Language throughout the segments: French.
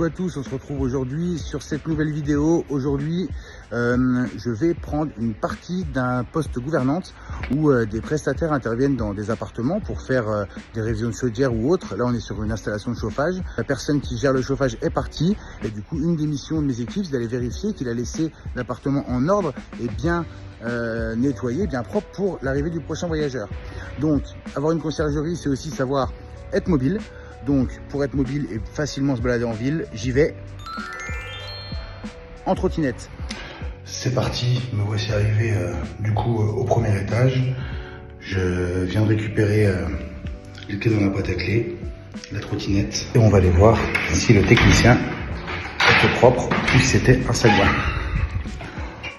Coucou à tous, on se retrouve aujourd'hui sur cette nouvelle vidéo. Aujourd'hui, je vais prendre une partie d'un poste gouvernante où des prestataires interviennent dans des appartements pour faire des révisions de chaudière ou autre. Là, on est sur une installation de chauffage. La personne qui gère le chauffage est partie et du coup, une des missions de mes équipes, c'est d'aller vérifier qu'il a laissé l'appartement en ordre et bien nettoyé, bien propre pour l'arrivée du prochain voyageur. Donc, avoir une conciergerie, c'est aussi savoir être mobile. Donc, pour être mobile et facilement se balader en ville, j'y vais en trottinette. C'est parti, me voici arrivé du coup au premier étage. Je viens de récupérer les clés dans la boîte à clés, la trottinette. Et on va aller voir si le technicien était propre ou si c'était un sagouin.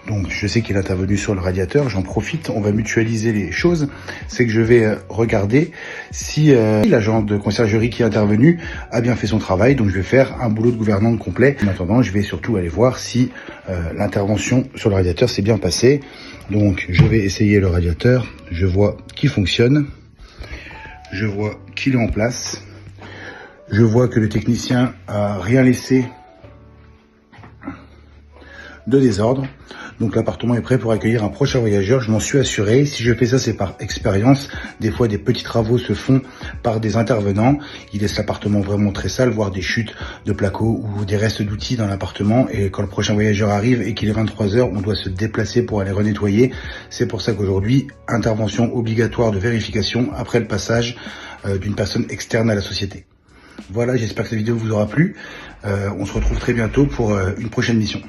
Donc je sais qu'il est intervenu sur le radiateur, j'en profite, on va mutualiser les choses. C'est que je vais regarder si l'agent de conciergerie qui est intervenu a bien fait son travail. Donc je vais faire un boulot de gouvernante complet. En attendant, je vais surtout aller voir si l'intervention sur le radiateur s'est bien passée. Donc je vais essayer le radiateur, je vois qu'il fonctionne, je vois qu'il est en place, je vois que le technicien a rien laissé de désordre. Donc l'appartement est prêt pour accueillir un prochain voyageur, je m'en suis assuré. Si je fais ça, c'est par expérience. Des fois, des petits travaux se font par des intervenants. Ils laissent l'appartement vraiment très sale, voire des chutes de placo ou des restes d'outils dans l'appartement. Et quand le prochain voyageur arrive et qu'il est 23 h, on doit se déplacer pour aller renettoyer. C'est pour ça qu'aujourd'hui, intervention obligatoire de vérification après le passage d'une personne externe à la société. Voilà, j'espère que cette vidéo vous aura plu. On se retrouve très bientôt pour une prochaine mission.